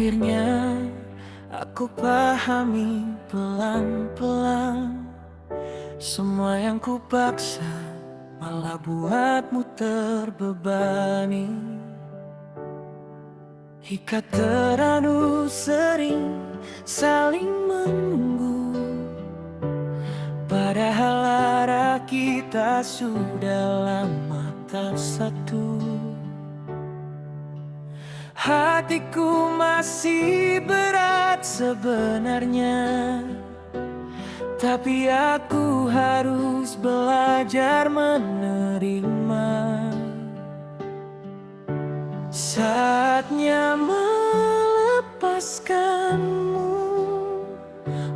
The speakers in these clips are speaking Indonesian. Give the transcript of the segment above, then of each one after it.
Akhirnya aku pahami pelan-pelan, semua yang kupaksa malah buatmu terbebani. Jika terlalu sering saling menunggu, padahal arah kita sudah lama tak satu. Hatiku masih berat sebenarnya, tapi aku harus belajar menerima. Saatnya melepaskanmu,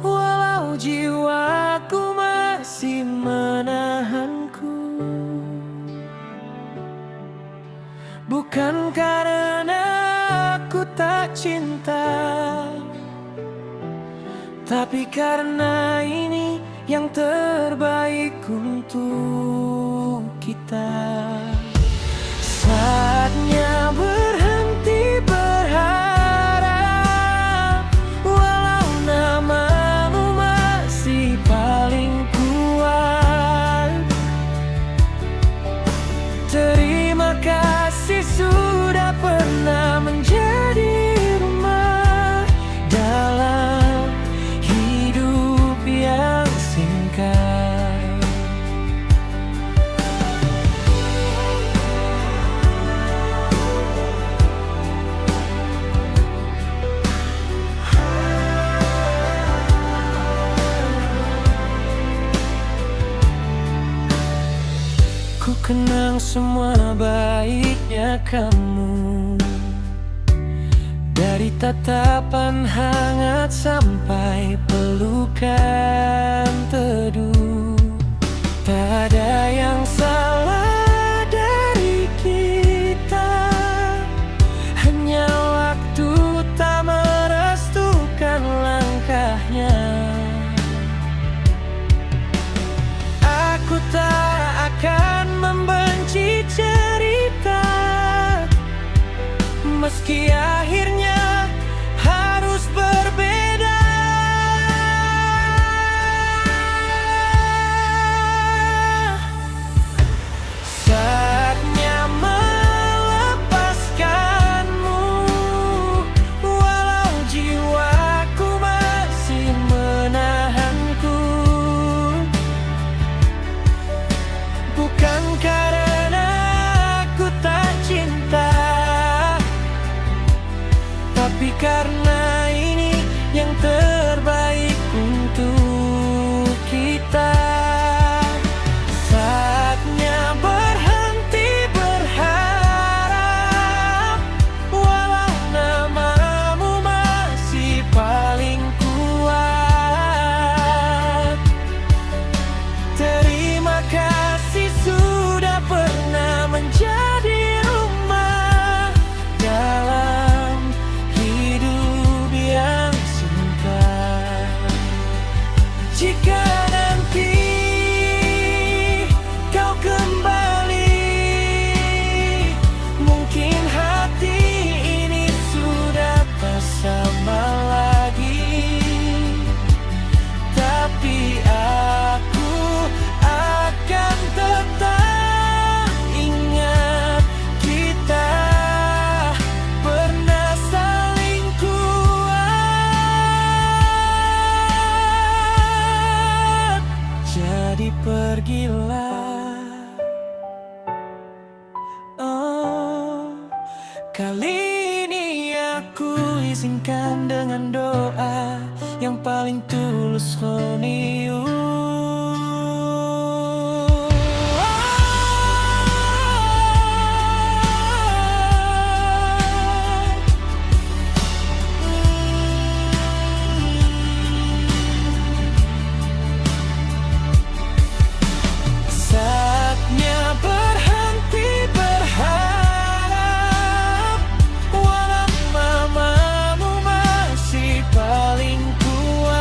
walau jiwaku masih menahanku. Bukan karena aku tak cinta, tapi karena ini yang terbaik untuk kita. Saatnya berhenti berharap, walau namamu masih paling kuat. Terima kasih sudah pernah menjadi rumah dalam hidup yang singkat. Ku kenang semua baiknya kamu, dari tatapan hangat sampai pelukan teduh. Tak ada yang salah dari kita, hanya waktu tak merestukan langkahnya. Aku tak akan membenci cerita, meski akhirnya harus berbeda. Saatnya melepaskanmu, walau jiwaku masih menahanku. Bukan karena aku tak cinta, tapi karena ini yang terbaik untuk kita. Saatnya berhenti berharap, walau namamu masih paling kuat. Terima kasih sudah pernah menjadi rumah dalam hidup yang singkat. Jika nanti kau kembali, mungkin hati ini sudah tak sama lagi, tapi aku akan tetap ingat kita pernah saling kuat. Jadi pergilah, oh, kali ini aku izinkan dengan doa yang paling tulus Khoniu. Saatnya berhenti berharap, walau mamamu masih paling kuat.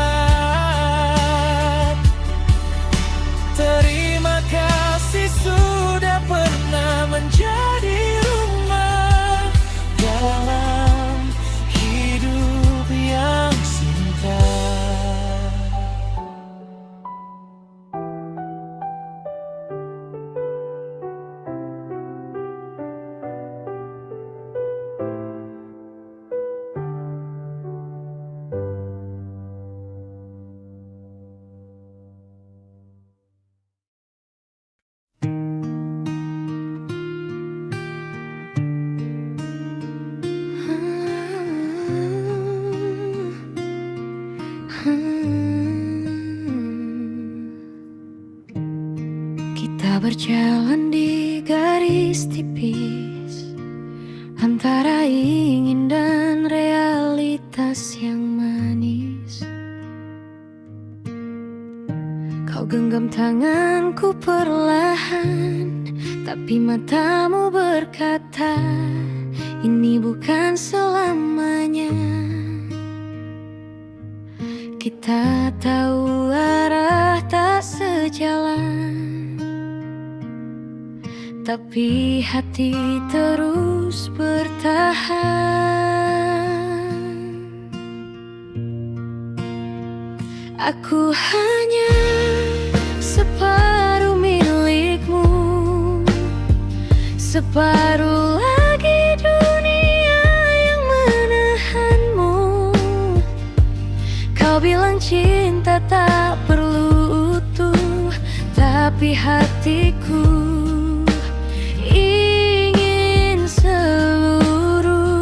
berjalan di garis tipis antara ingin dan realitas yang manis. Kau genggam tanganku perlahan, tapi matamu berkata, ini bukan selamanya. Kita tahu arah tak sejalan, tapi hati terus bertahan. Aku hanya separuh milikmu, separuh lagi dunia yang menahanmu. Kau bilang cinta tak perlu utuh, tapi hatiku ingin seluruh.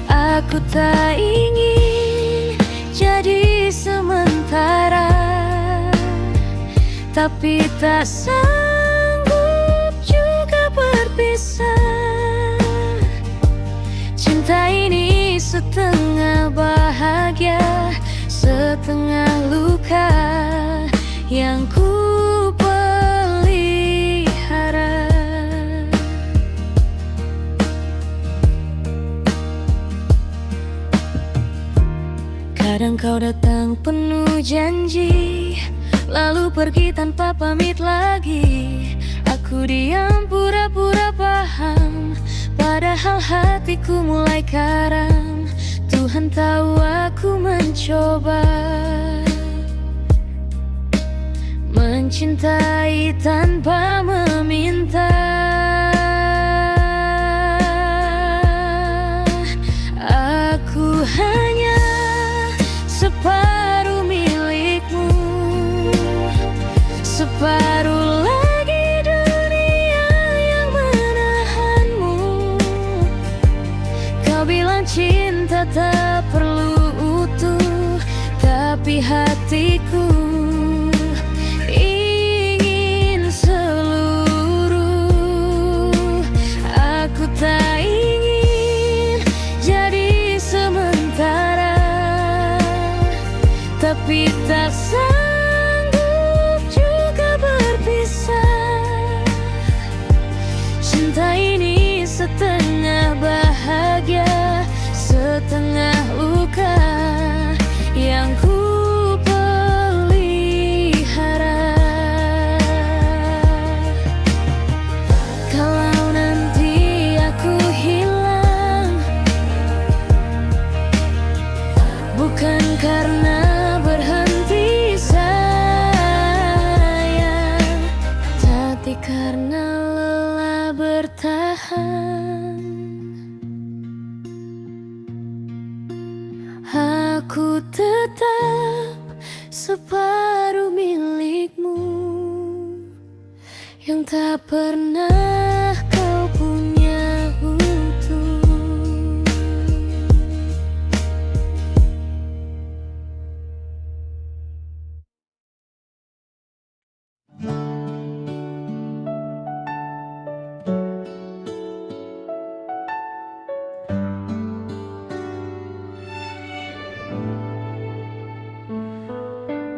Aku tak ingin jadi sementara, tapi tak sanggup juga berpisah. Cinta ini setengah bahagia, setengah luka yang ku pelihara. Kadang kau datang penuh janji, lalu pergi tanpa pamit lagi. Aku diam pura-pura paham, padahal hatiku mulai karam. Tuhan tahu aku mencoba mencintai tanpa meminta. Aku hanya separuh milikmu, separuh lagi dunia yang menahanmu. Kau bilang cinta tak perlu utuh, tapi hatiku ingin seluruh. Aku tak ingin jadi sementara, tapi tak sanggup juga berpisah. Cinta ini setengah bahagia, setengah luka yang ku pelihara. Kalau nanti aku hilang, bukan karena berhenti sayang, tapi karena lelah bertahan. Aku tetap separuh milikmu yang tak pernah kau punya utuh.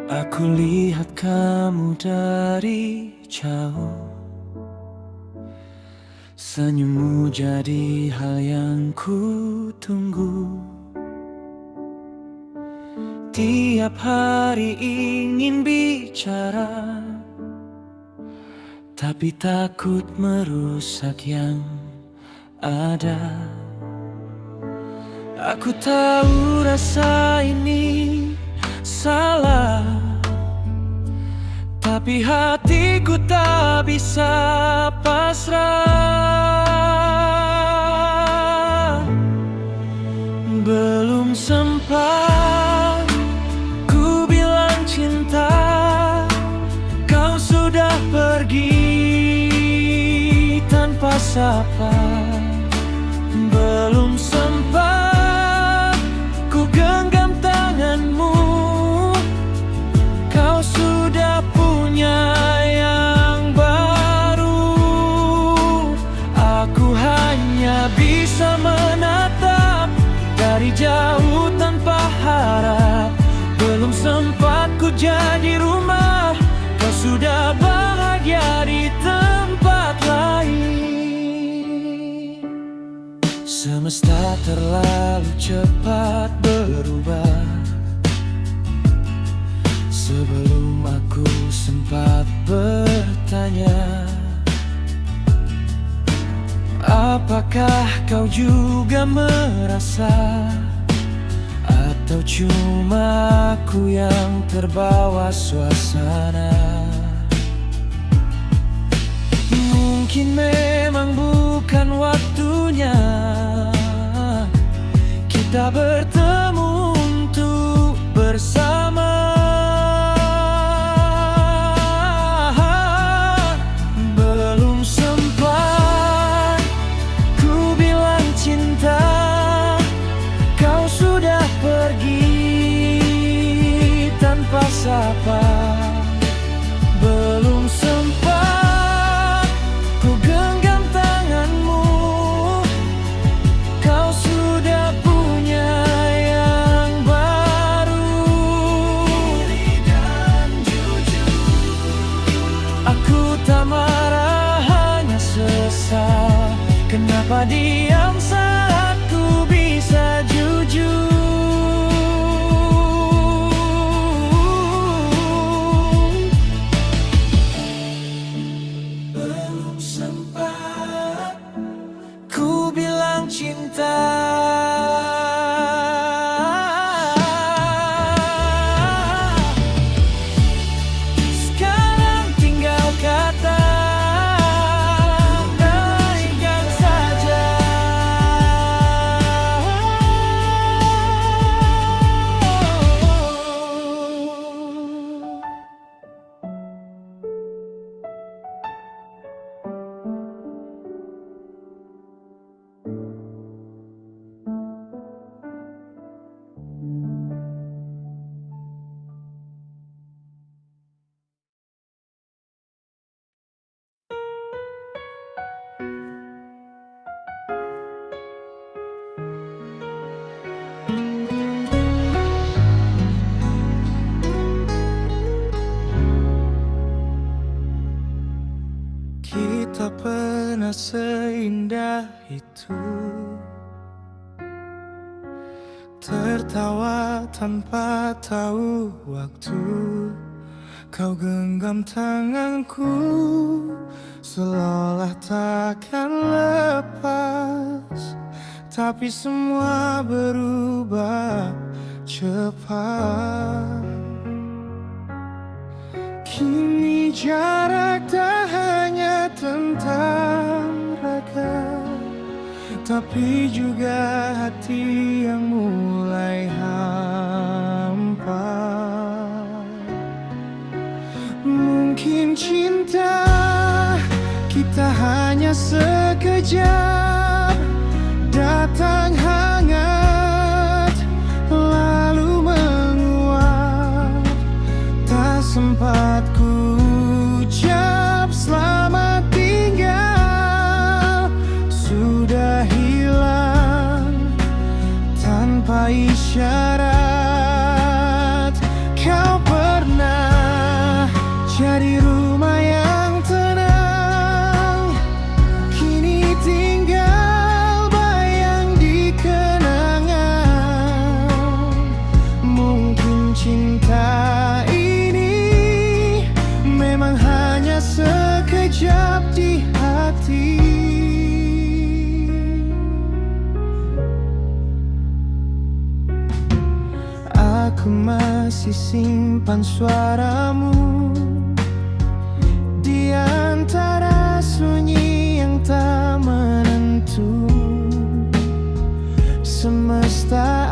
Aku lihat kamu dari jauh, senyummu jadi hal yang ku tunggu. Tiap hari ingin bicara, tapi takut merusak yang ada. Aku tahu rasa ini salah, tapi hatiku tak bisa pasrah. Belum sempat ku bilang cinta, kau sudah pergi tanpa sapa. Belum sempat ku genggam tanganmu, kau sudah punya yang Semesta terlalu cepat berubah. Sebelum aku sempat bertanya, apakah kau juga merasa? Atau cuma aku yang terbawa suasana? Mungkin memang bukan waktunya kita bertemu untuk bersama. Belum sempat ku bilang cinta, kau sudah pergi tanpa sapa. Belum sempat ku genggam tanganmu, kau sudah punya yang baru. Dan jujur, aku tak marah, hanya sesal. Kenapa diam saat ku bisa jujur? Belum sempat ku bilang cinta. Sekarang tinggal kata, abaikan saja. Kita pernah seindah itu, tertawa tanpa tahu waktu. Kau genggam tanganku seolah takkan lepas, tapi semua berubah cepat. Kini jarak tak hanya tentang raga, tapi juga hati yang mulai hampa. Mungkin cinta kita hanya sekejap, datang hangat lalu menguap. Tak sempat ku ucap selamat tinggal, sudah hilang tanpa isyarat. Kau pernah jadi rumah yang tenang, kini tinggal bayang di kenangan. Mungkin cinta ini memang hanya sekejap di hati. Aku masih simpan suaramu di antara sunyi yang tak menentu. Semesta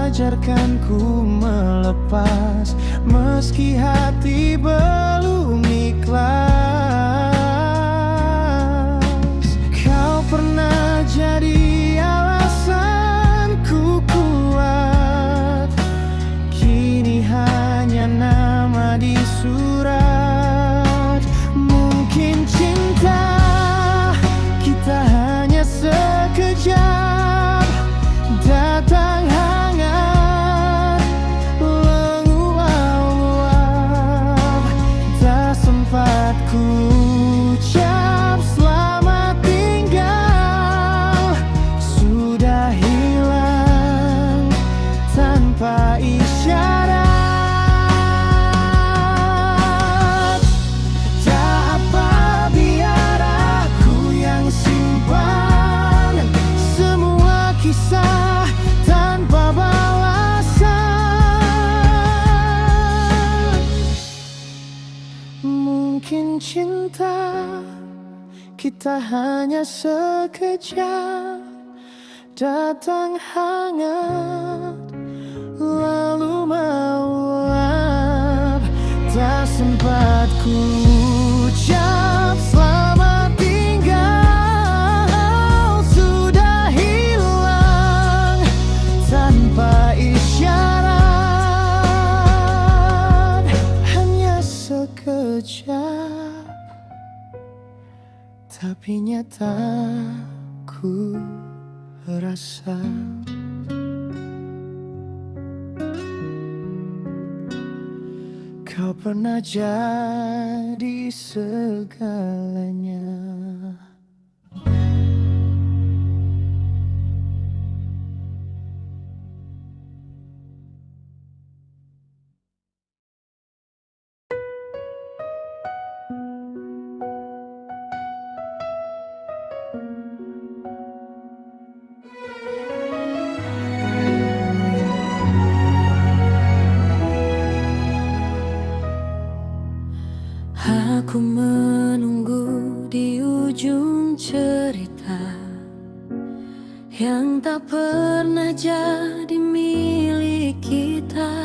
ajarkan ku melepas, meski hati belum ikhlas. Kau pernah jadi alasanku kuat, kini hanya nama di surat. Mungkin cinta kita hanya sekejap, datang hangat menguap-nguap. Tak sempat tanpa isyarat. Tak apa, biar aku yang simpan semua kisah tanpa balasan. Mungkin cinta kita hanya sekejap, datang hangat lalu meluap. Tak sempat ku ucap selamat tinggal, sudah hilang tanpa isyarat. Hanya sekejap, tapi nyata ku rasa kau pernah jadi segalanya. Aku menunggu di ujung cerita yang tak pernah jadi milik kita.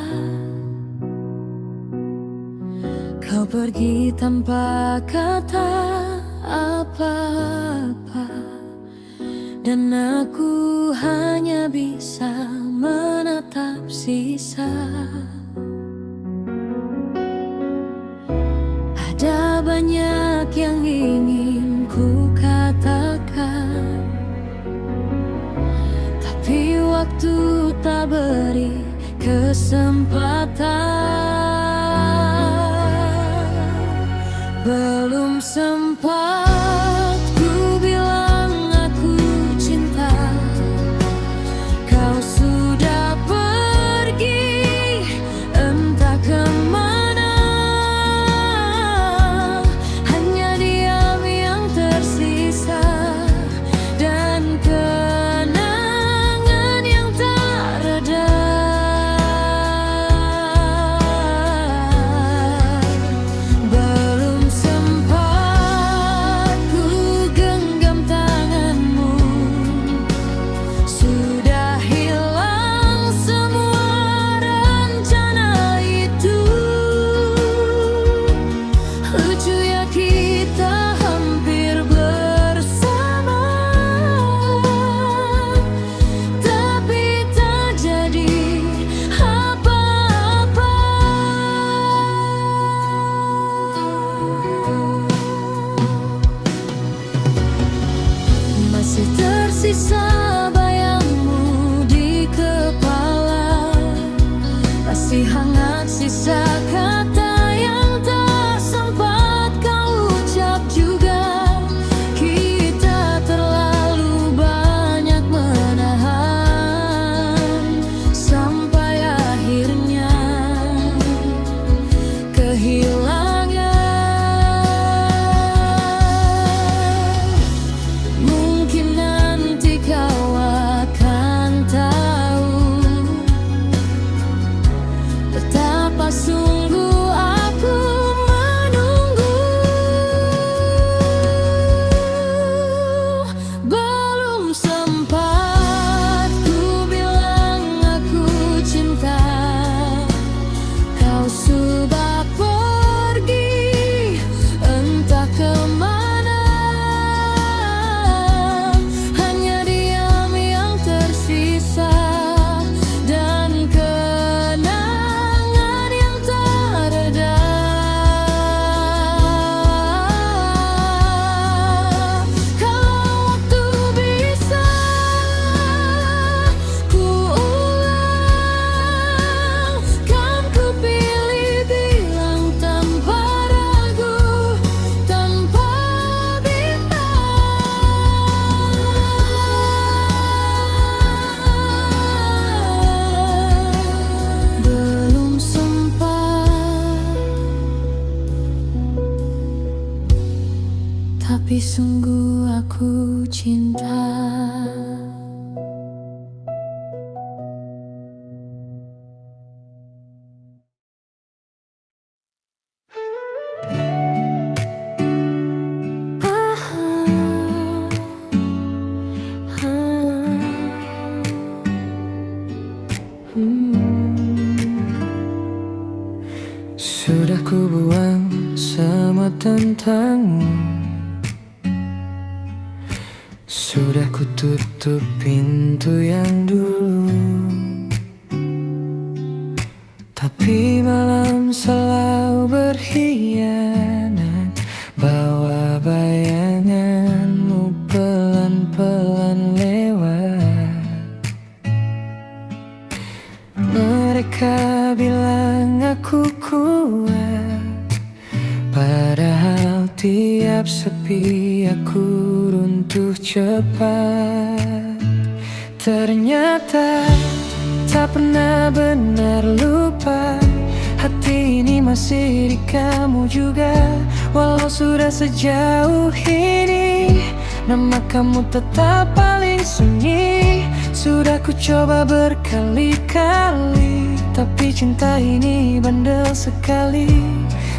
Kau pergi tanpa kata apa-apa, dan aku hanya bisa menatap sisa. Ada banyak yang ingin ku katakan, tapi waktu tak beri kesempatan. Belum sempat ku bilang aku cinta, kau sudah pergi entah kemana. Masih tersisa bayangmu di kepala, masih hangat sisa kata yang tak sempat kau ucap juga. Kita terlalu banyak menahan, sampai akhirnya kehilangan. Passo sungguh aku cinta. Sudah ku buang semua tentangmu, sudah ku tutup pintu yang dulu. Tapi malam selalu berkhianat, bawa bayanganmu pelan-pelan lewat. Mereka bilang aku kuat, padahal tiap sepi aku runtuh cepat. Ternyata tak pernah benar lupa, hati ini masih di kamu juga. Walau sudah sejauh ini, nama kamu tetap paling sunyi. Sudah ku coba berkali-kali, tapi cinta ini bandel sekali.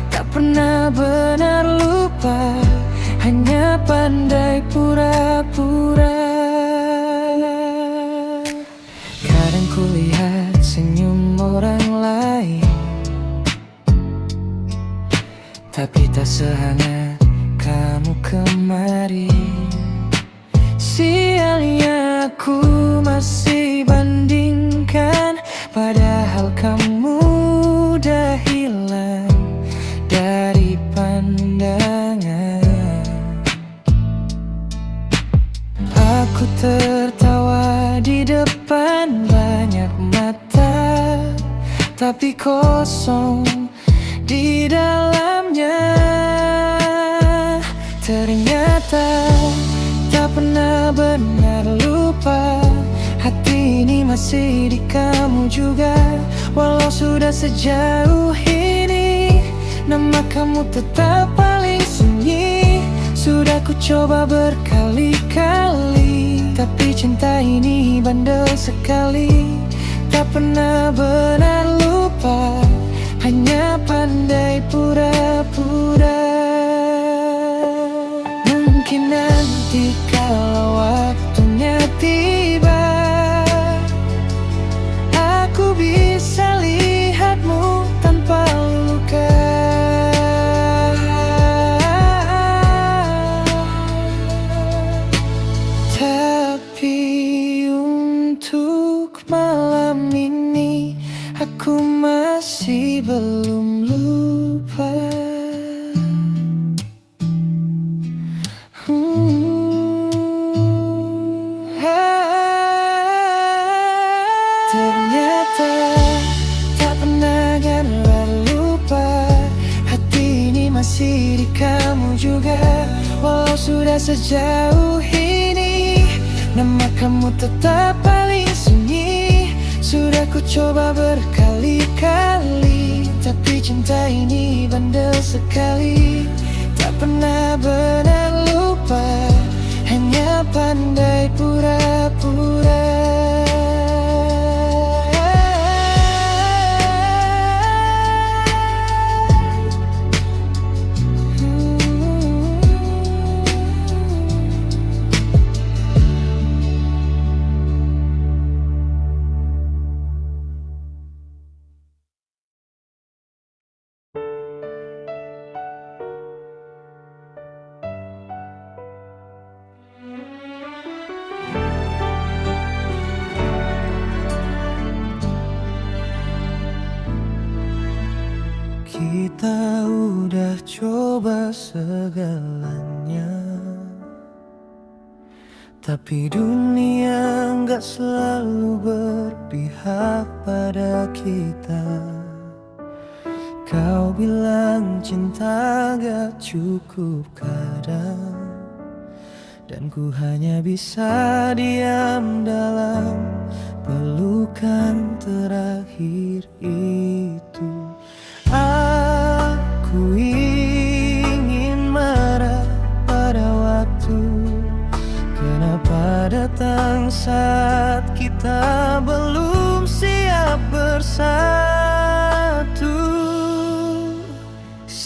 Tak pernah benar lupa, hanya pandai pura-pura. Kadang ku lihat senyum orang lain, tapi tak sehangat kamu kemarin. Sialnya aku masih bandingkan, padahal kamu udah hilang dari pandangan. Aku tertawa di depan banyak mata, tapi kosong di dalamnya. Ternyata tak pernah benar lupa, hati ini masih di kamu juga. Walau sudah sejauh ini, nama kamu tetap paling sunyi. Sudah ku coba berkali-kali, tapi cinta ini bandel sekali. Tak pernah benar lupa, hanya pandai pura-pura. Mungkin nanti kalau waktunya tiba, aku bisa lihatmu tanpa luka. Tapi untuk malam ini, aku masih belum lupa. Ternyata tak pernah gerak lupa, hati ini masih di kamu juga. Walau sudah sejauh ini, nama kamu tetap paling sunyi. Sudah ku coba berkali-kali, tapi cinta ini bandel sekali. Tak pernah benar lupa, hanya pandai pura-pura. Kita udah coba segalanya, tapi dunia nggak selalu berpihak pada kita. Kau bilang cinta gak cukup kadang, dan ku hanya bisa diam dalam pelukan terakhir itu. Aku ingin marah pada waktu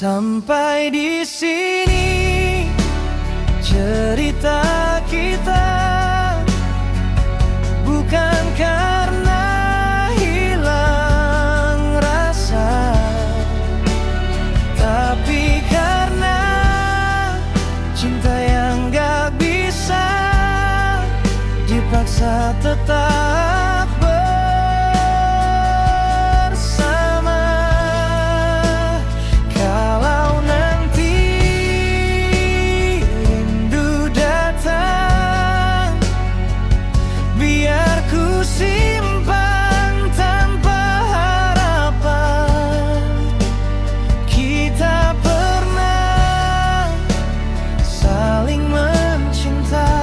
Sampai di sini cerita kita, bukan karena hilang rasa, tapi karena cinta yang gak bisa dipaksa tetap bersama. Kalau nanti rindu datang, biar ku simpan tanpa harapan. Kita pernah saling mencinta,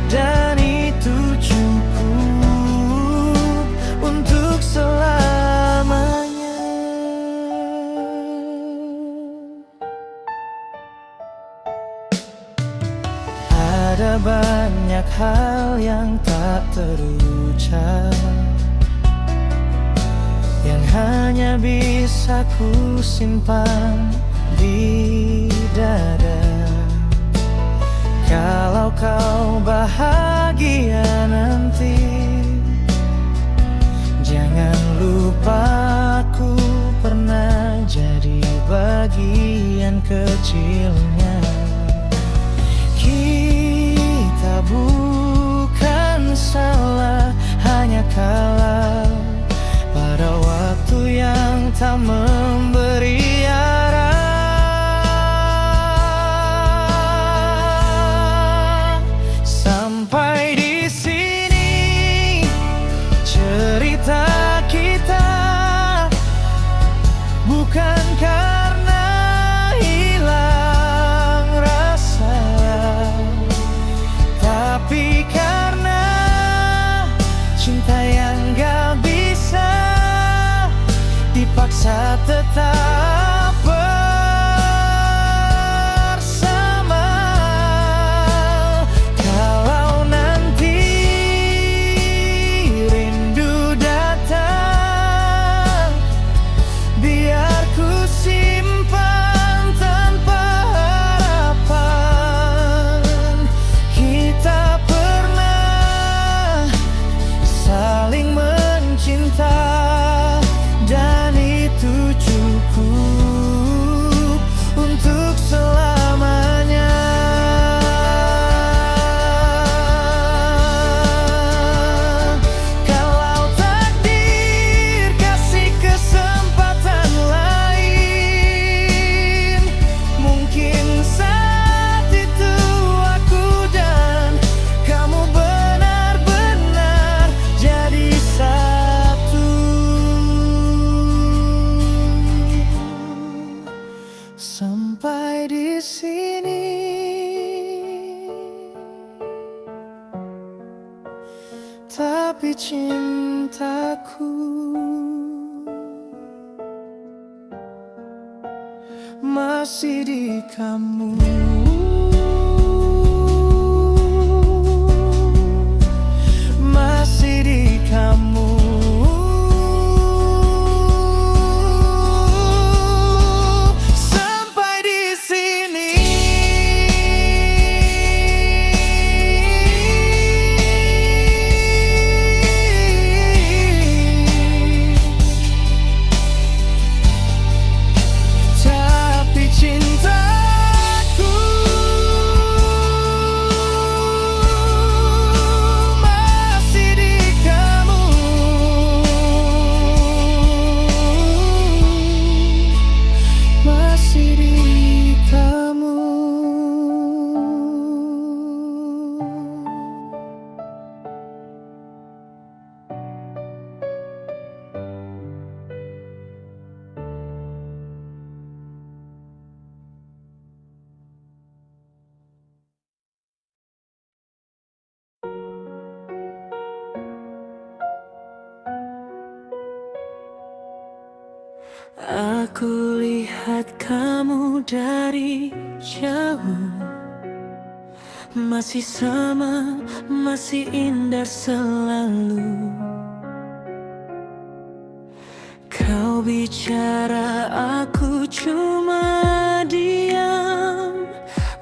dan itu cukup untuk selamanya. Ada banyak hal yang tak terucap, yang hanya bisa ku simpan di dada. Kalau kau bahagia nanti, jangan lupa aku pernah jadi bagian kecilnya. Kita bukan salah, hanya kalah pada waktu yang tak memberi arah. Sampai di sini cerita kita, bukan karena hilang rasa, tapi karena cinta yang gak bisa dipaksa tetap bersama. Kalau nanti rindu datang, biar ku simpan tanpa harapan. Kita pernah saling mencinta, dan itu cukup untuk selamanya. Kalau takdir kasih kesempatan lain, mungkin saat itu aku dan kamu benar-benar jadi satu. Sampai di sini tapi cintaku masih di kamu. Masih di kamu. Sampai di sini. Tapi cintaku masih di kamu. Masih di kamu. Aku lihat kamu dari jauh, masih sama, masih indah selalu. Kau bicara, aku cuma diam,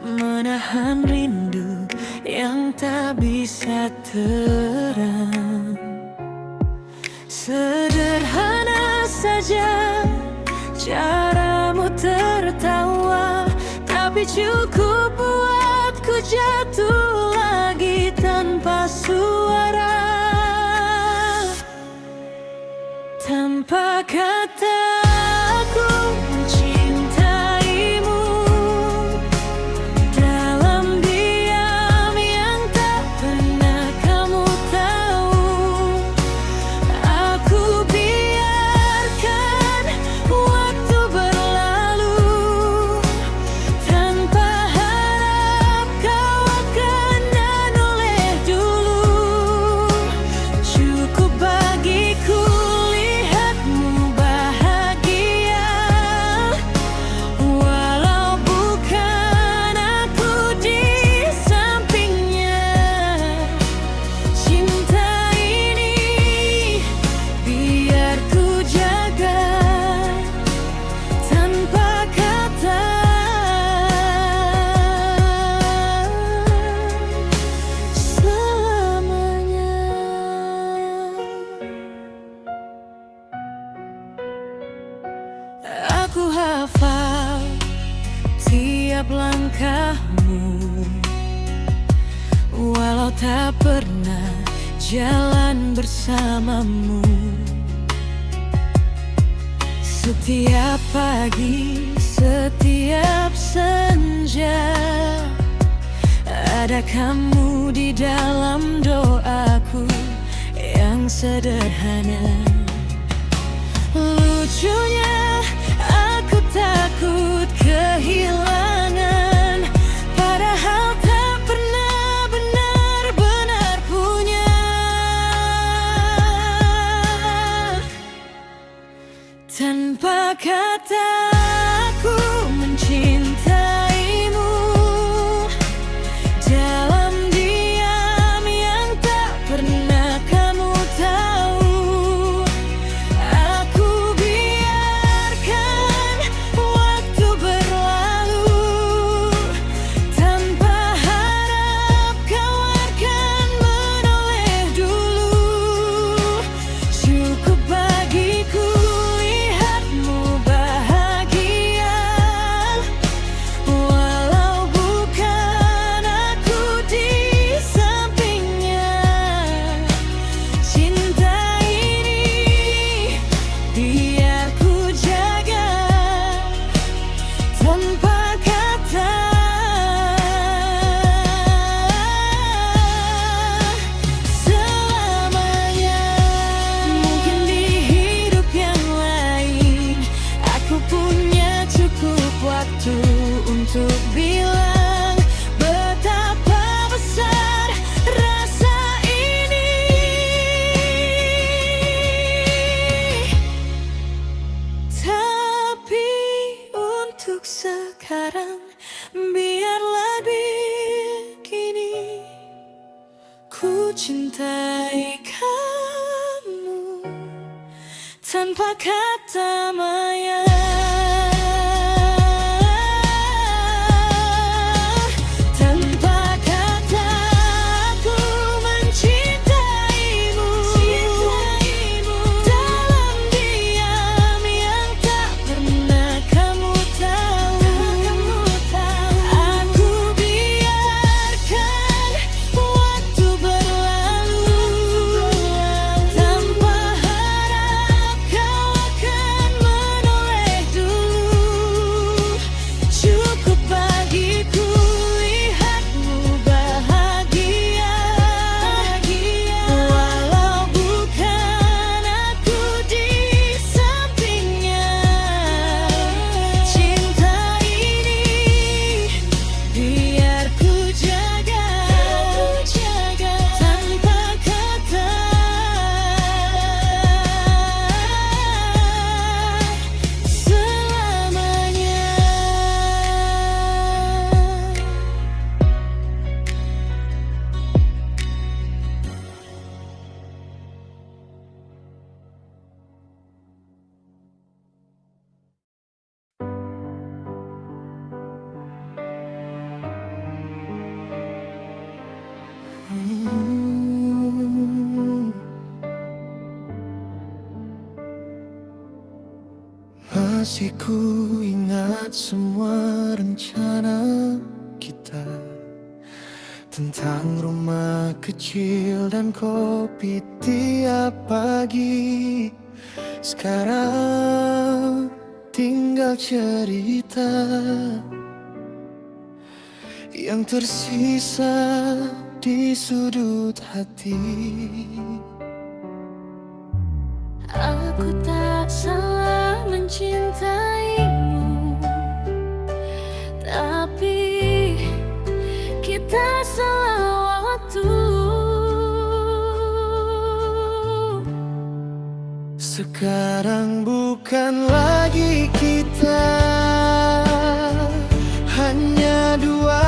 menahan rindu yang tak bisa terang. Sederhana saja caramu tertawa, tapi cukup buatku jatuh lagi tanpa suara. Tanpa kata aku mencintaimu, dalam diam yang tak pernah kamu tahu. Aku biarkan waktu berlalu, tanpa harap kau akan menoleh dulu. Cukup bagiku lihatmu bahagia, walau bukan aku di sampingnya. Cinta ini biar ku jaga tanpa kata. Selamanya aku hafal tiap langkahmu, walau tak pernah jalan bersamamu. Setiap pagi, setiap senja, ada kamu di dalam doaku yang sederhana. Lucunya aku takut kehilangan, padahal tak pernah benar-benar punya. Tanpa kata aku mencintaimu, dalam diam yang tak pernah kamu tahu. Aku biarkan waktu berlalu, tanpa harap kau akan menoleh dulu. Cukup bagiku lihatmu bahagia, walau bukan aku di sampingnya. Cinta ini biar ku jaga tanpa kata. Selamanya mungkin di hidup yang lain aku punya cukup waktu untuk bilang betapa besar rasa ini. Tapi untuk sekarang biarlah begini, ku cintai kamu tanpa kata maya. Tanpa kata aku mencintaimu, dalam diam yang tak pernah kamu tahu. Aku biarkan waktu berlalu, tanpa harap kau akan menoleh masih ku ingat semua rencana kita, tentang rumah kecil dan kopi tiap pagi. Sekarang tinggal cerita yang tersisa di sudut hati. Aku tak salah mencintaimu, tapi kita salah waktu. Sekarang bukan lagi kita, hanya dua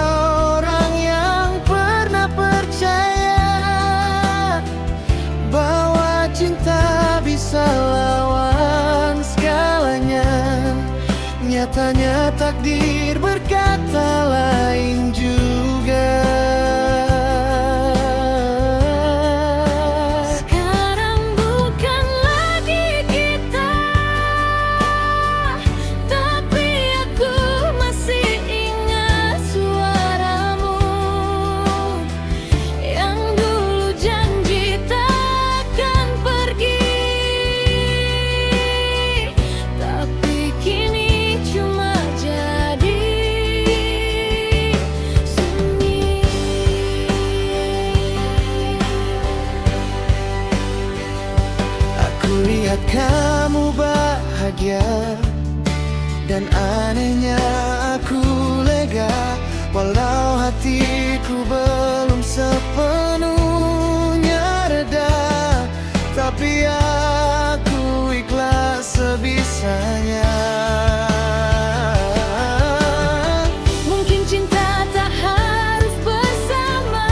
orang yang pernah percaya bahwa cinta bisa lawan segalanya. Nyatanya takdir berkata lain juga. Sekarang bukan lagi kita, tapi aku masih ingat suaramu yang dulu janji takkan pergi, tapi kini cuma jadi sunyi. Aku lihat kamu bahagia, dan anehnya aku lega. Walau hatiku belum sepenuhnya reda, tapi aku ikhlas sebisanya. Mungkin cinta tak harus bersama,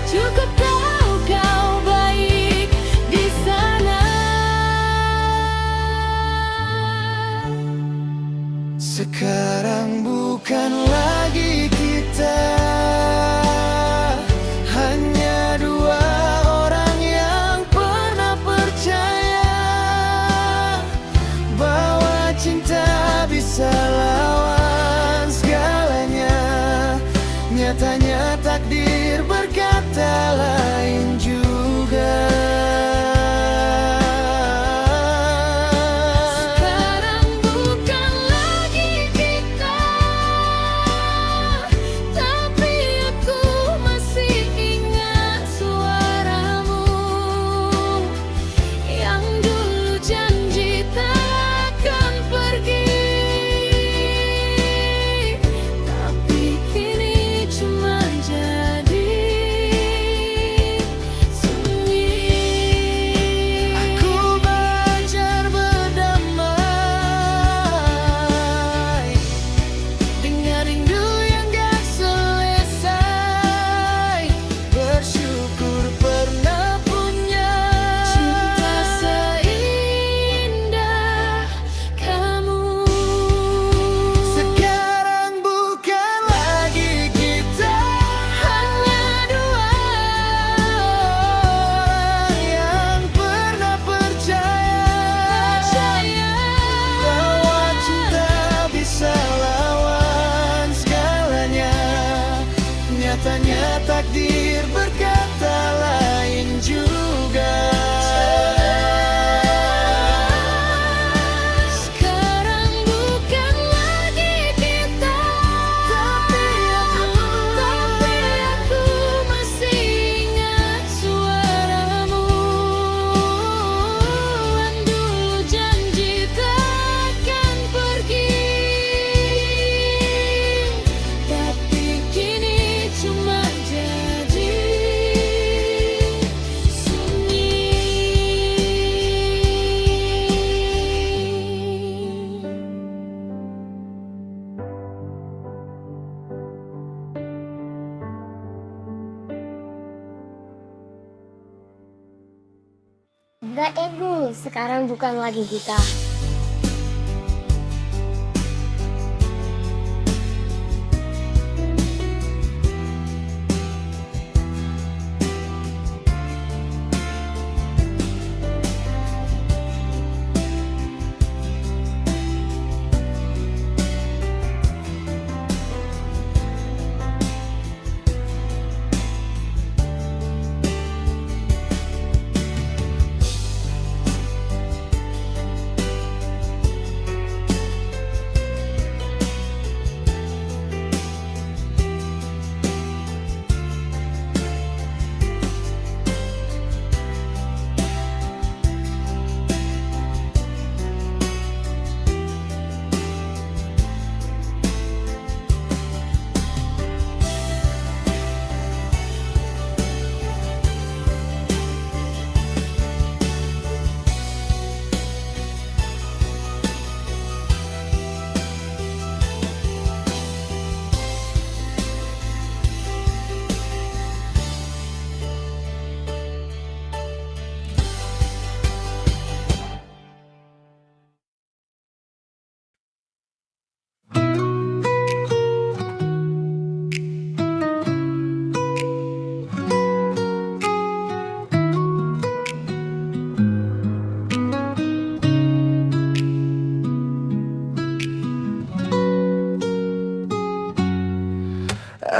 cukup tahu kau baik di sana. Sekarang bukan lagi kita, hanya dua orang yang pernah percaya bahwa cinta bisa lawan segalanya. Nyatanya takdir berkata lain juga. Sekarang bukan lagi kita, tapi aku masih ingat suaramu yang dulu janji takkan pergi, tapi kini cuma jadi sunyi. Aku belajar berdamai dengan rindu yang gak selesai. Bersyukur pernah punya Cinta seindah kamu. Sekarang bukan lagi kita, Hanya dua orang yang pernah percaya bahwa cinta bisa lawan segalanya. Nyatanya takdir berkata lain juga. Sekarang bukan lagi kita, tapi aku masih ingat suaramu yang dulu janji takkan pergi, tapi kini cuma jadi sunyi. Enggak ego, sekarang bukan lagi kita.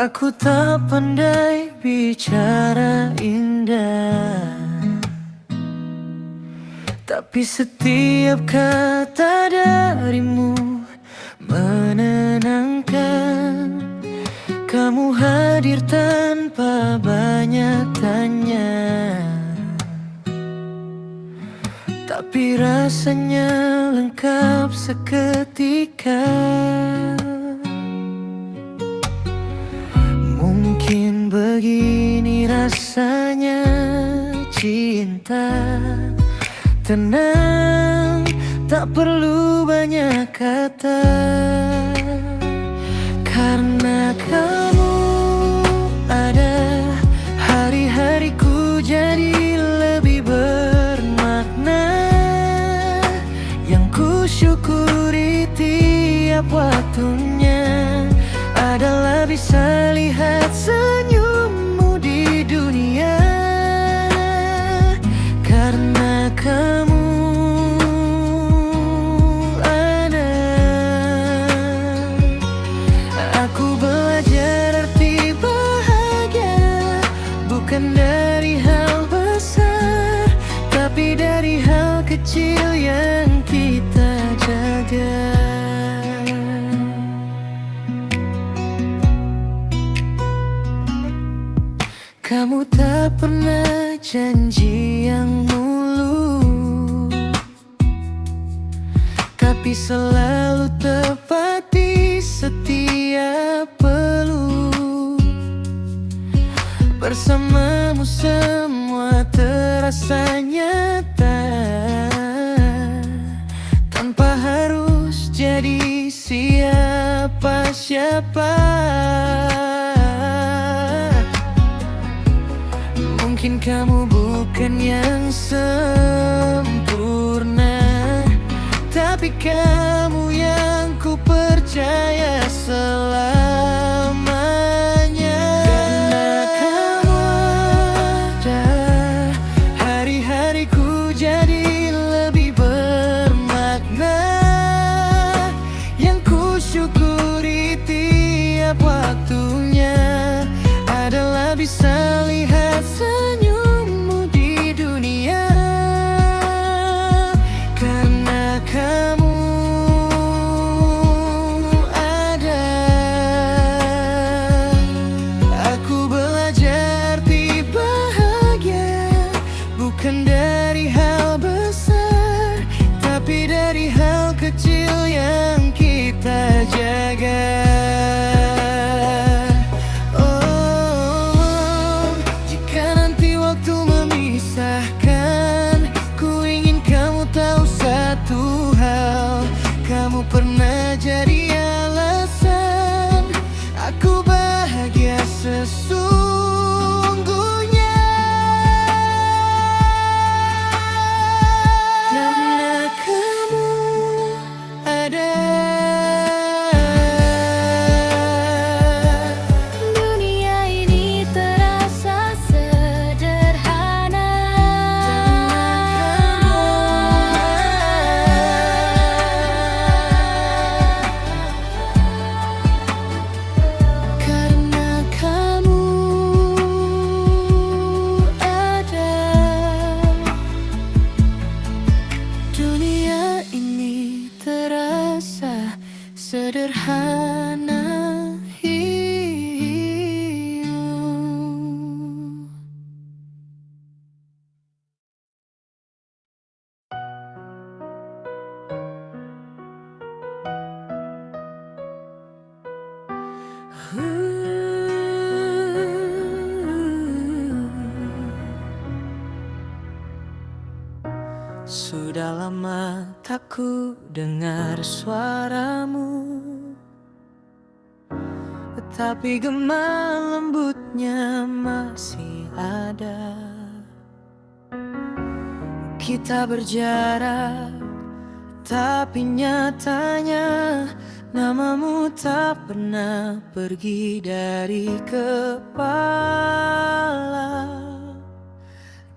Aku tak pandai bicara indah, tapi setiap kata darimu menenangkan. Kamu hadir tanpa banyak tanya, tapi rasanya lengkap seketika. Mungkin begini rasanya cinta, tenang, tak perlu banyak kata. Karena kamu ada, hari-hariku jadi lebih bermakna. Yang ku syukuri tiap waktunya adalah bisa lihat senyummu di dunia. Karena kamu ada, aku belajar arti bahagia, bukan dari hal besar, tapi dari hal kecil yang kita jaga. Kamu tak pernah janji yang mulus, tapi selalu tepati setiap peluk. Bersamamu semua terasa nyata, tanpa harus jadi siapa-siapa. Mungkin kamu bukan yang sempurna, tapi kamu yang ku percaya selamanya. Karena kamu ada, hari-hariku jadi lebih bermakna. Yang ku syukuri tiap waktunya adalah bisa lihat senyummu di dunia. Karena kamu ada, aku belajar arti bahagia, bukan dari hal besar, tapi dari hal kecil yang kita jaga. Kamu pernah jadi alasan aku bahagia sesungguhnya. Karena kamu ada, Dunia ini terasa sederhana. karena kamu ada. Dunia ini terasa sederhana. Sudah lama tak ku dengar suaramu, tetapi gema lembutnya masih ada. Kita berjarak, tapi nyatanya namamu tak pernah pergi dari kepala.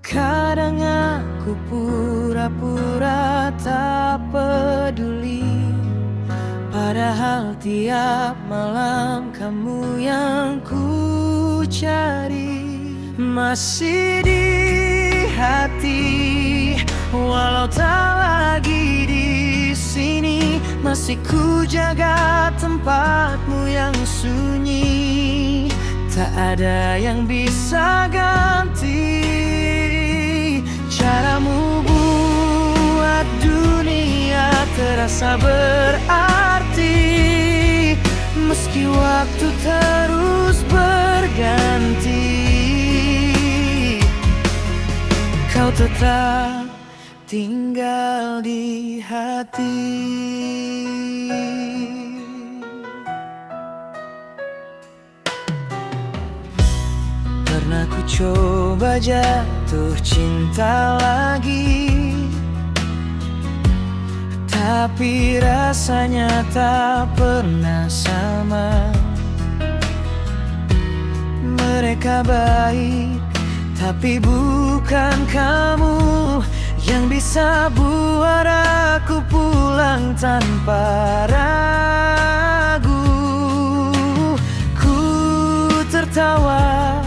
Kadang aku pura-pura tak peduli Padahal tiap malam kamu yang ku cari, masih di hati. Walau tak lagi di sini, masih ku jaga tempatmu yang sunyi. Tak ada yang bisa ganti caramu buat dunia terasa berarti. Meski waktu terus berganti, kau tetap tinggal di hati. Pernah ku coba jatuh cinta lagi, tapi rasanya tak pernah sama. Mereka baik, tapi bukan kamu yang bisa buat aku pulang tanpa ragu. Ku tertawa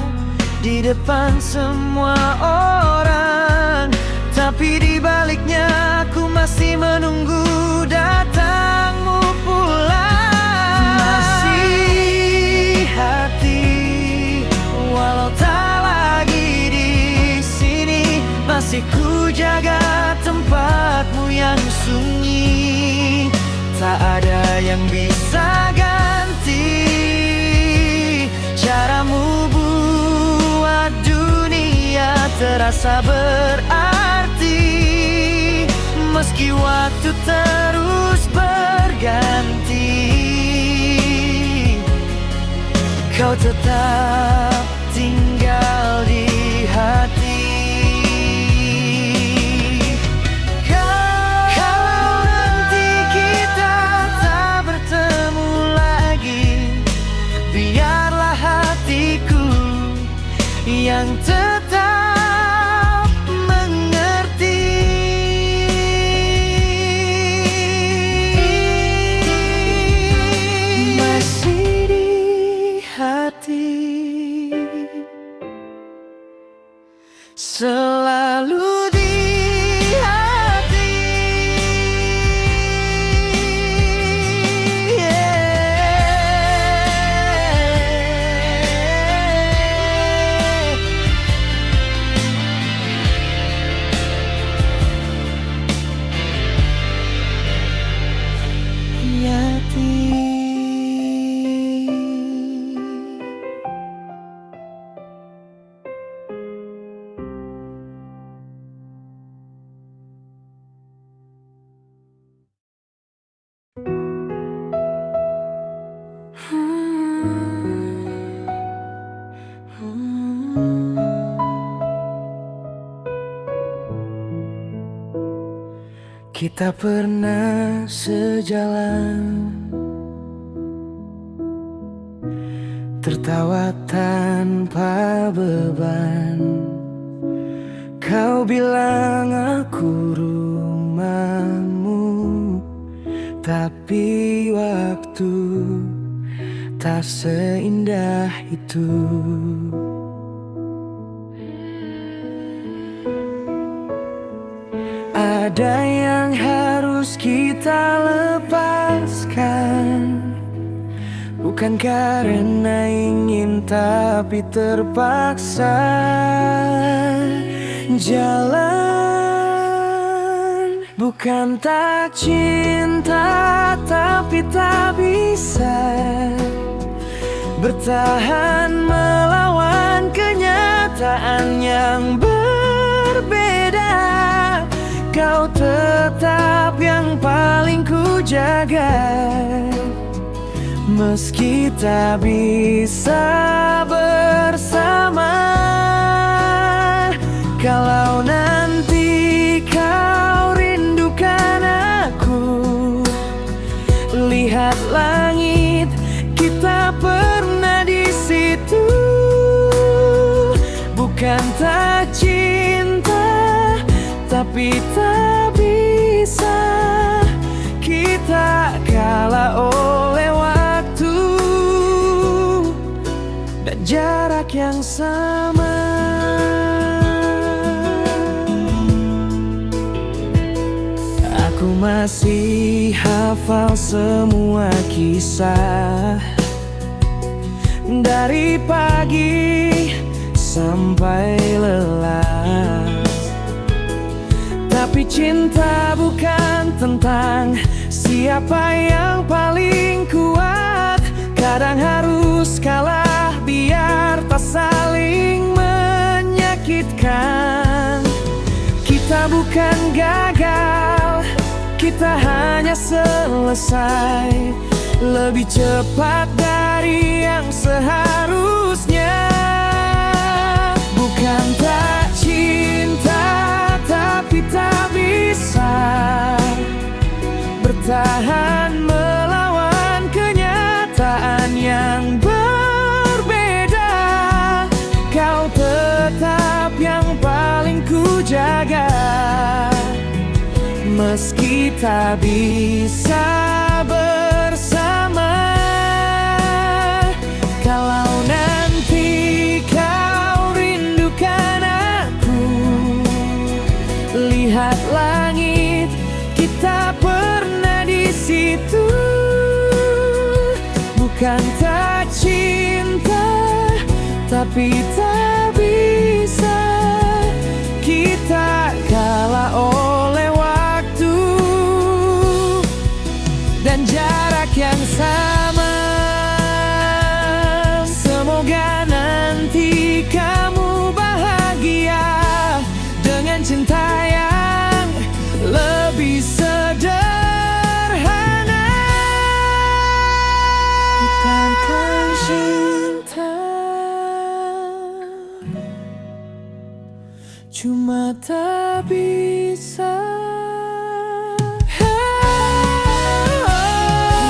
di depan semua orang, tapi di baliknya aku masih menunggu datangmu pulang. Masih hati, walau tak lagi di sini, masih ku jaga tempatmu yang sunyi. Tak ada yang bisa ganti caramu buat dunia terasa berarti. Meski waktu terus berganti, kau tetap tinggal di hati. Kalau nanti kita tak bertemu lagi, biarlah hatiku yang tetap mengerti. Masih di hati, selalu di hati. Yati. Kita pernah sejalan, tertawa tanpa beban. Kau bilang aku rumahmu, tapi waktu tak seindah itu. Ada yang harus kita lepaskan, bukan karena ingin tapi terpaksa. Jalan bukan tak cinta, tapi tak bisa bertahan melawan kenyataan yang berbeda. Kau tetap yang paling ku jaga, meski tak bisa bersama. Kalau nanti kau rindukan aku, lihat langit, kita pernah di situ. Bukan tak cinta, tapi tak bisa kita kalah oleh waktu dan jarak yang sama. Aku masih hafal semua kisah, dari pagi sampai lelah. Tapi cinta bukan tentang siapa yang paling kuat. Kadang harus kalah biar tak saling menyakitkan. Kita bukan gagal, kita hanya selesai lebih cepat dari yang seharusnya. Bukan tak cinta, tapi tak bisa bertahan melawan kenyataan yang berbeda. Kau tetap yang paling ku jaga, meski tak bisa bersama. Kalau nanti kau rindukan aku, lihat langit, kita pernah di situ. Bukan tak cinta, tapi tak bisa kita kalah oleh waktu dan jarak yang sama. Semoga nanti kamu bahagia dengan cinta yang lebih sederhana. Bukan cinta, cuma tak bisa.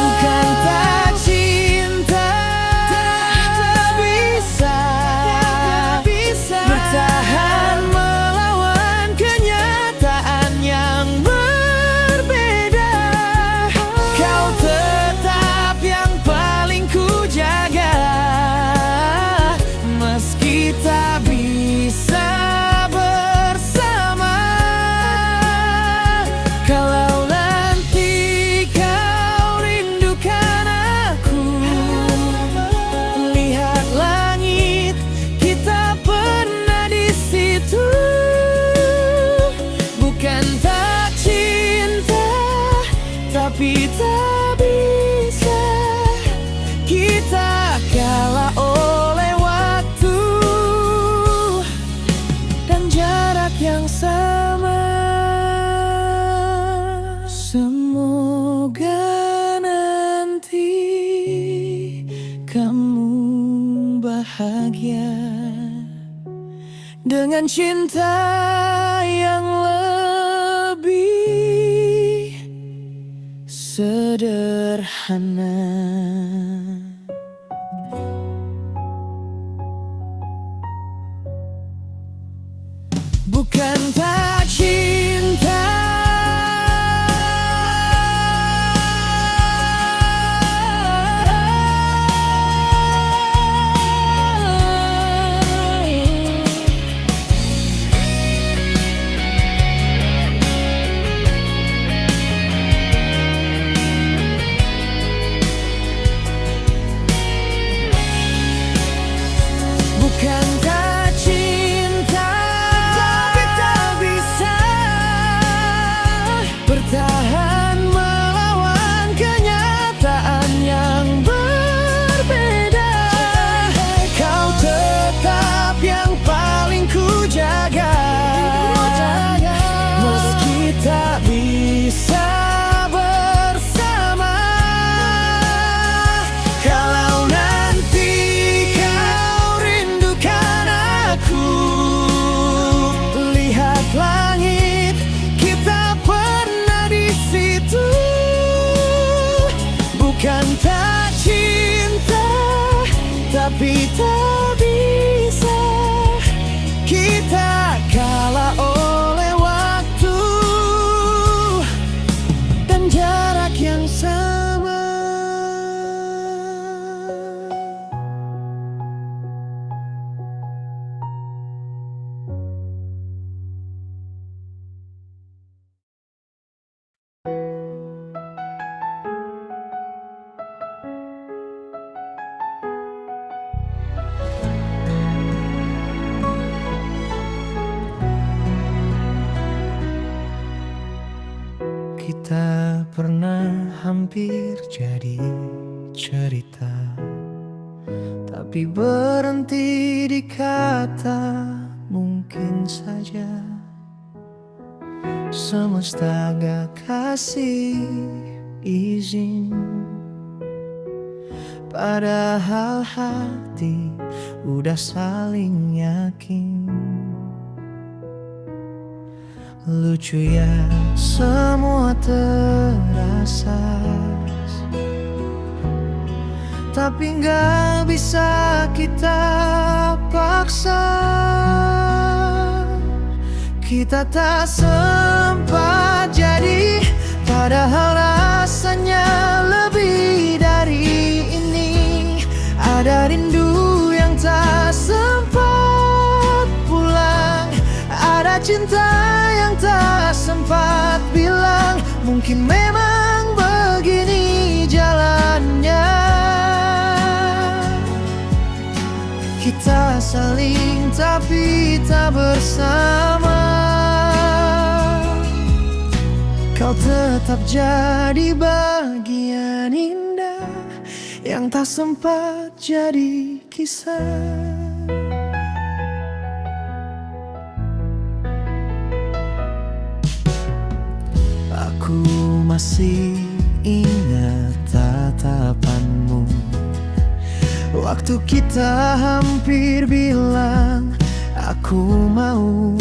Bukan tak cinta, tak bisa bertahan melawan kenyataan yang berbeda. Kau tetap yang paling ku jaga, meski tak bisa bersama. Kalau nanti kau rindukan aku, lihat langit, kita pernah di situ. Bukan tak cinta, tapi tak bisa kita kalah oleh waktu dan jarak yang sama. Semoga nanti kamu bahagia dengan cinta yang lebih sederhana. Bukan tak cinta, bukan tak cinta, tapi tak bisa bertahan melawan kenyataan yang berbeda. Kau tetap yang paling ku jaga, meski tak bisa bersama. Kalau nanti kau rindukan aku, lihat langit, kita pernah di situ. Bukan tak cinta, tapi tak bisa kita kalah oleh waktu dan jarak Kita pernah hampir jadi cerita, tapi berhenti di kata mungkin saja. Semesta gak kasih izin, padahal hati udah saling yakin. Lucu ya, semua terasa, tapi gak bisa kita paksa. Kita tak sempat jadi, padahal rasanya lebih dari ini. Ada rindu yang tak sempat pulang, ada cinta yang tak sempat bilang. Mungkin memang begini jalannya, kita saling tapi tak bersama. Kau tetap jadi bagian indah yang tak sempat jadi kisah. Aku masih ingat tatapanmu waktu kita hampir bilang aku mau.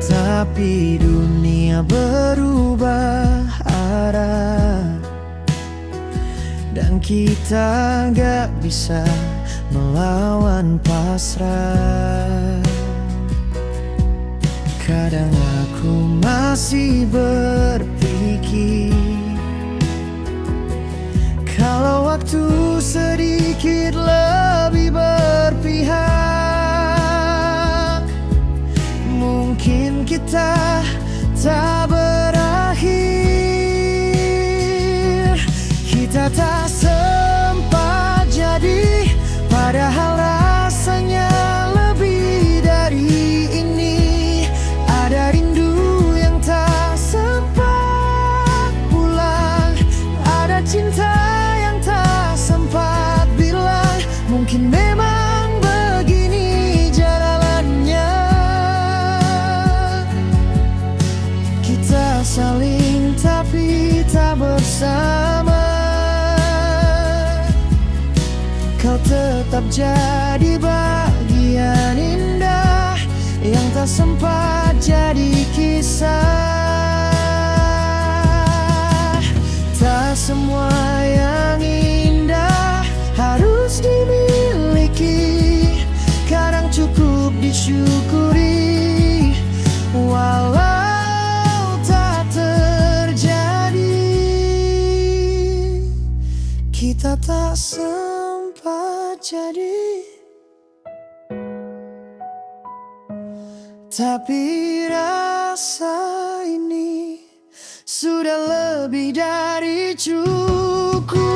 Tapi dunia berubah arah, dan kita gak bisa melawan pasrah. Kadang aku masih berpikir, kalau waktu sedikit lebih berpihak, mungkin kita tak berakhir. Kita tak sempat jadi, padahal rasanya lebih dari ini. Ada rindu yang tak sempat pulang, ada cinta yang tak sempat bilang. Mungkin memang begini jalannya, kita saling tapi tak bersama. Kau tetap jadi bagian indah yang tak sempat jadi kisah. Tak semua yang indah harus dimiliki, kadang cukup disyukuri walau tak terjadi. Kita tak sempat jadi, tapi rasa ini sudah lebih dari cukup.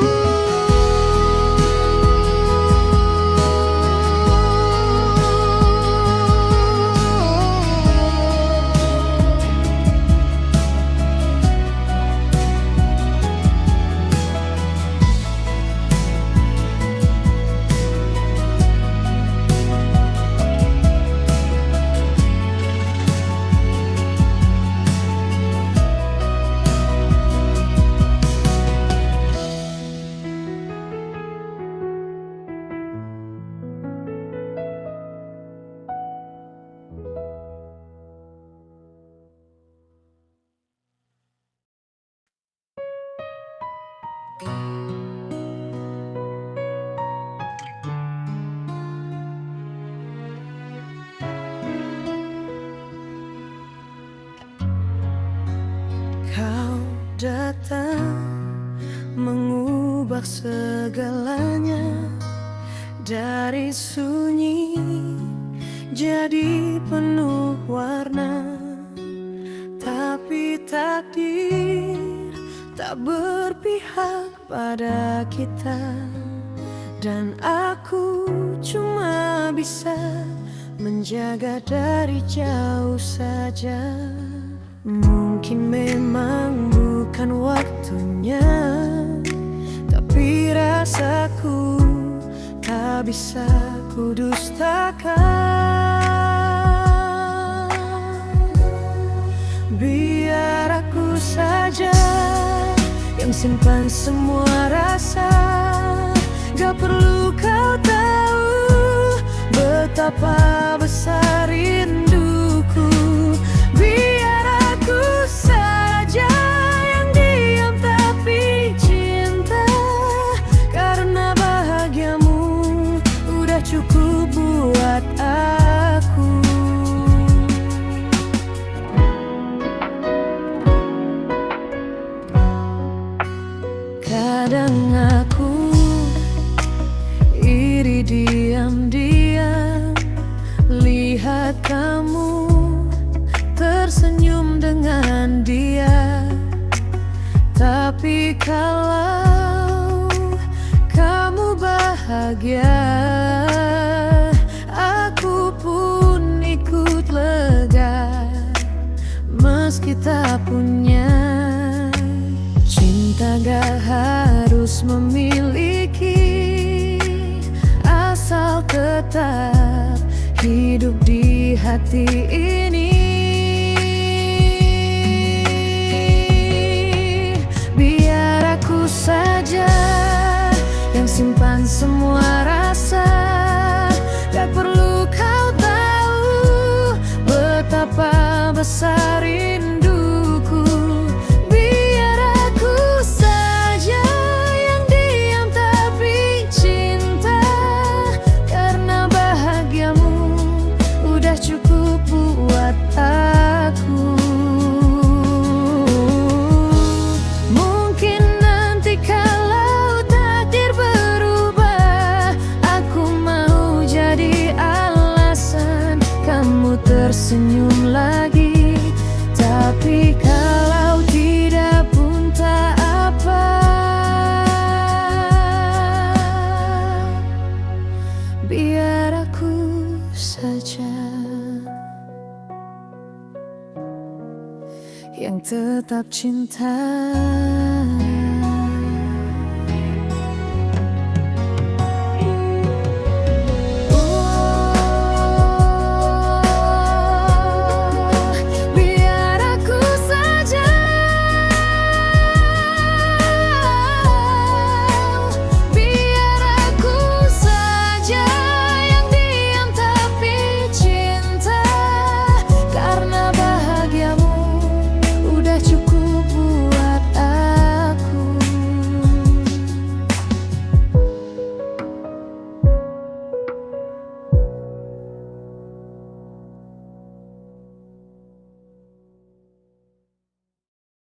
Kau datang mengubah segalanya, dari sunyi jadi penuh warna. Tapi takdir tak berpihak pada kita, dan aku cuma bisa menjaga dari jauh saja. Mungkin memang bukan waktunya, tapi rasaku tak bisa ku dustakan. Biar aku saja yang simpan semua rasa. Gak perlu kau tahu betapa besar rinduku. Biar aku saja yang diam tapi cinta, karena bahagiamu udah cukup buat aku. Kadang aku iri diam-diam lihat kamu tersenyum dengan dia. Tapi kalau kamu bahagia, aku pun ikut lega. Meski tak punya cinta, gak harus memiliki, asal tetap hidup di hati ini. Biar aku saja yang simpan semua rasa. Gak perlu kau tahu betapa besar rinduku. Biar aku saja yang diam tapi cinta, karena bahagiamu udah cukup buat aku. Mungkin nanti kalau takdir berubah, aku mau jadi alasan kamu tersenyum lagi. Tapi kalau tidak pun tak apa, biar aku saja yang tetap cinta.